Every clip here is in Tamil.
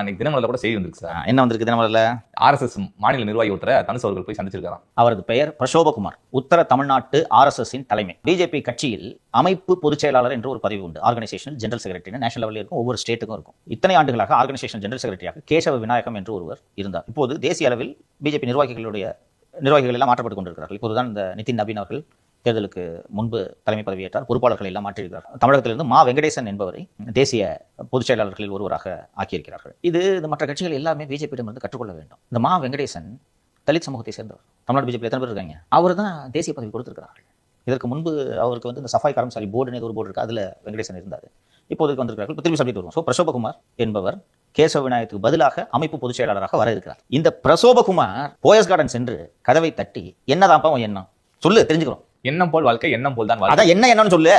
இன்னைக்கு தினமலர்ல கூட செய்தி வந்திருக்கு சார். என்ன வந்திருக்கு தினமலர்ல? ஆர்எஸ்எஸ் மாநில நிர்வாகி ஒருத்தர தனுஷ் அவர்கள் போய் சந்திச்சிருக்காராம். அவரது பெயர் பிரசோபகுமார். உத்தர தமிழ்நாட்டு ஆர்எஸ்எஸ் தலைமை. பிஜேபி கட்சியில் அமைப்பு பொதுச் செயலாளர் என்று ஒரு பதவி உண்டு. ஆர்கனைசேஷனல் ஜெனரல் செக்ரட்டரி நேஷனல் லெவலில் இருக்கும், ஒவ்வொரு ஸ்டேட்டுக்கும் இருக்கும். இத்தனை ஆண்டுகளாக ஆர்கனைசேஷனல் ஜெனரல் செக்ரட்டரியாக கேசவ விநாயகம் என்று ஒருவர் இருந்தார். இப்போது தேசிய அளவில் பிஜேபி நிர்வாகிகள் எல்லாம் மாற்றப்பட்டுக் கொண்டிருக்கிறார்கள். இப்போதுதான் இந்த நிதின் நவீன் அவர்கள் தேர்தலுக்கு முன்பு தலைமை பதவியேற்றார். பொறுப்பாளர்கள் எல்லாம் மாற்றியிருக்கிறார். தமிழகத்திலிருந்து மா வெங்கடேசன் என்பவரை தேசிய பொதுச் செயலாளர்களில் ஒருவராக ஆக்கியிருக்கிறார்கள். இது மற்ற கட்சிகள் எல்லாமே பிஜேபியிடமிருந்து கற்றுக்கொள்ள வேண்டும். இந்த மா வெங்கடேசன் தலித் சமூகத்தை சேர்ந்தவர். தமிழ்நாடு பிஜேபி எத்தனை பேர் இருக்காங்க? அவர் தான் தேசிய பதவி கொடுத்திருக்கிறார்கள். இதற்கு முன்பு அவருக்கு இந்த சஃபாய் கர்மசாரி போர்டுன்னு ஒரு போர்டு இருக்கு, அதுல வெங்கடேசன் இருந்தார். இப்போதைக்கு வந்திருக்கிறார்கள். திரும்பி சப்ஜெக்ட் வருவோம். ஸோ பிரசோபகுமார் என்பவர் கேசவ விநாயகத்துக்கு பதிலாக அமைப்பு பொதுச் செயலாளராக வர இருக்கிறார். இந்த பிரசோபகுமார் போயஸ் கார்டன் சென்று கதவை தட்டி என்னதான்ப்பா எண்ணம் சொல்லு தெரிஞ்சுக்கிறோம். எண்ணம் போல் வாழ்க்கை, எண்ணம் போல் தான் வாழ்க்கை. அதான் என்ன என்னன்னு சொல்லு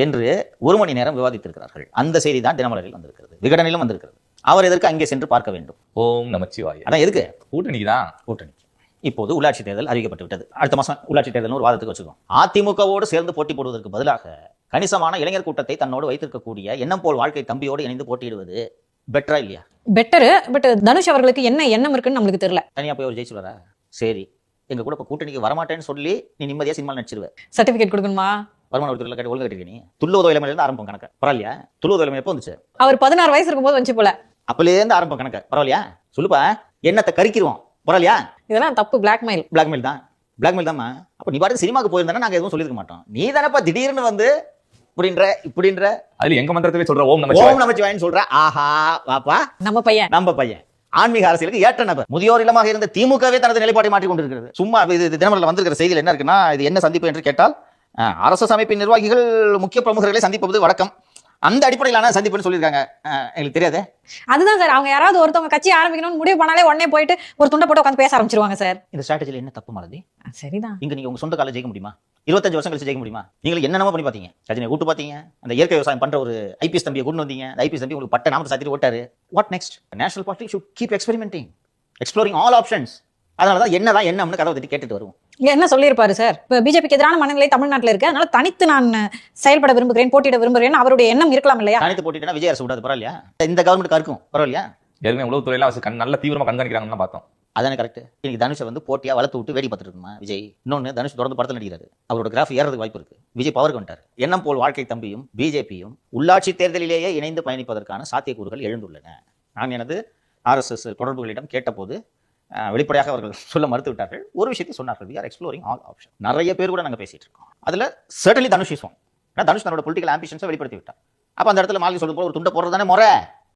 என்று 1 மணி நேரம் விவாதித்திருக்கிறார்கள். அந்த செய்தி தான் தினமலரில் வந்திருக்கிறது, விகடனிலும் வந்திருக்கிறது. அவர் எதற்கு அங்கே சென்று பார்க்க வேண்டும்? ஓம் நமச்சிவாய. அதான் எதுக்கு? கூட்டணிக்கு தான். கூட்டணிக்கு. இப்போது உள்ளாட்சி தேர்தல் அறிவிக்கப்பட்டு விட்டது. அடுத்த மாசம் உள்ளாட்சி தேர்தல் ஒரு வாதத்துக்கு வச்சுக்கோம். அதிமுகவோடு சேர்ந்து போட்டி போடுவதற்கு பதிலாக கணிசமான இளைஞர் கூட்டத்தை தன்னோடு வைத்திருக்கக்கூடிய எண்ணம் போல் வாழ்க்கை தம்பியோடு இணைந்து போட்டியிடுவது பெட்டரா இல்லையா? பெட்டரு. பட் தனுஷ் அவர்களுக்கு என்ன எண்ணம் இருக்குன்னு நம்மளுக்கு தெரியல. தனியா போய் ஒரு ஜெயிச்சுவரா? சரி, எங்க கூட இப்ப கூட்டணிக்கு வரமாட்டேன்னு சொல்லி நீ நிம்மதியா சினிமா நடிச்சிருவ. சர்டிபிகேட் கொடுக்கணுமா? வருமான வரித்துறையில கட்டி ஒழுங்கு கட்டிருக்க. நீ துள்ளுவதோ இளமையில இருந்து ஆரம்பம் கணக்கு பரவாயில்லையா? துள்ளுவதோ இளமை எப்போ வந்துச்சு? அவர் 16 வயசு இருக்கும்போது வந்துச்சு போல. அப்பலே இருந்து ஆரம்பம் கணக்கு பரவாயில்லையா? சொல்லுப்பா, எண்ணத்தை கறிக்கிறோம் பரவாயில்லையா? இதெல்லாம் தப்பு. பிளாக்மெயில் தான். அப்ப நீ பாட்டு சினிமாக்கு போயிருந்தா நாங்க எதுவும் சொல்லிருக்க மாட்டோம். நீ தானப்பா திடீர்னு இப்படின்ற அதுல எங்க மந்திரத்தவே சொல்ற ஓம் நமச்சிவாயன்னு சொல்ற. ஆஹா வாப்பா, நம்ம பையன் ஆன்மீக அரசியலுக்கு ஏற்ற நபர். முதியோர் இல்லமாக இருந்த திமுகவே தனது நிலைப்பாட்டை மாற்றிக் கொண்டிருக்கிறது. சும்மா இது தினமலர்ல வந்திருக்கிற செய்தியில் என்ன இருக்குன்னா, இது என்ன சந்திப்பு என்று கேட்டால், அரசு அமைப்பின் நிர்வாகிகள் முக்கிய பிரமுகர்களை சந்திப்பது வழக்கம். அந்த அடிப்படையிலான சந்திப்புன்னு சொல்லியிருக்காங்க. எங்களுக்கு தெரியாது. அதுதான் சார், அவங்க யாராவது ஒருத்தவங்க கட்சி ஆரம்பிக்கணும்னு முடிவு பண்ணாலே உடனே போயிட்டு ஒரு துண்டை போட்டு உட்காந்து பேச ஆரம்பிச்சிருவாங்க சார். இந்த ஸ்ட்ராட்டஜில என்ன தப்பு மாறுது? சரிதான். இங்க நீங்க உங்க சொந்த கால ஜெயிக்க முடியுமா? 25 வருஷம் கழிச்சு ஜெயிக்க முடியுமா? நீங்க என்னென்னமோ பண்ணி பாத்தீங்க. ரஜினியை கூட்டு பாத்தீங்க, அந்த இயற்கை விவசாயம் பண்ற ஒரு ஐபிஎஸ் தம்பியை கொண்டு வந்தீங்க. அந்த ஐபிஎஸ் தம்பி உங்களுக்கு பட்ட நாமத்தை சாத்திட்டு ஓட்டாரு. What next? National party should keep experimenting, exploring all options. அதனாலதான் என்னதான் என்னம்னு கதவை தட்டி கேட்டுட்டு வருவோம். என்ன சொல்லியிருப்பாரு சார்? இப்போ பிஜேபிக்கு எதிரான மனநிலை தமிழ்நாட்டில் இருக்கு, அதனால தனித்து நான் செயல்பட விரும்புகிறேன், போட்டியிட விரும்புகிறேன், அவருடைய எண்ணம் இருக்கலாம் இல்லையா? தனித்து போட்டிட்டா விஜய் அரசு விடாது பரவாயில்லையா? இந்த கவர்மெண்ட் இருக்கும் பரவாயில்லையா? ஏற்கனவே உளவுத்துறையில நல்ல தீவிரமா கண்காணிக்கிறாங்கன்னு பார்த்தோம். அதானே கரெக்ட். இன்னைக்கு தனுஷை போட்டியா வளர்த்து விட்டு வேடி பார்த்துட்டு இருக்குமா விஜய்? இன்னொன்னு, தனுஷ் தொடர்ந்து படத்தில் நடிக்கிறாரு, அவரோட கிராஃப் ஏறதுக்கு வாய்ப்பு இருக்கு. விஜய் பவருக்கு வந்துட்டார். எண்ணம் போல் வாழ்க்கை தம்பியும் பிஜேபியும் உள்ளாட்சி தேர்தலிலேயே இணைந்து பயணிப்பதற்கான சாத்தியக்கூறுகள் எழுந்துள்ளன. நான் எனது ஆர்எஸ்எஸ் தொடர்புகளிடம் கேட்டபோது வெளிப்படையாக அவர்கள் சொல்ல மறுத்து விட்டார்கள். ஒரு விஷயத்தை சொன்னார்கள், we are exploring all options. நிறைய பேர் கூட நாங்கள் பேசிட்டு இருக்கோம். அதுல certainly Dhanush is one. Dhanush தன்னோட பொலிட்டிக்கல் ஆம்பிஷன்ஸை வெளிப்படுத்தி விட்டார். அப்ப அந்த இடத்துல மாலி சொல்லும் போது ஒரு துண்டை போடுறது தானே முறை.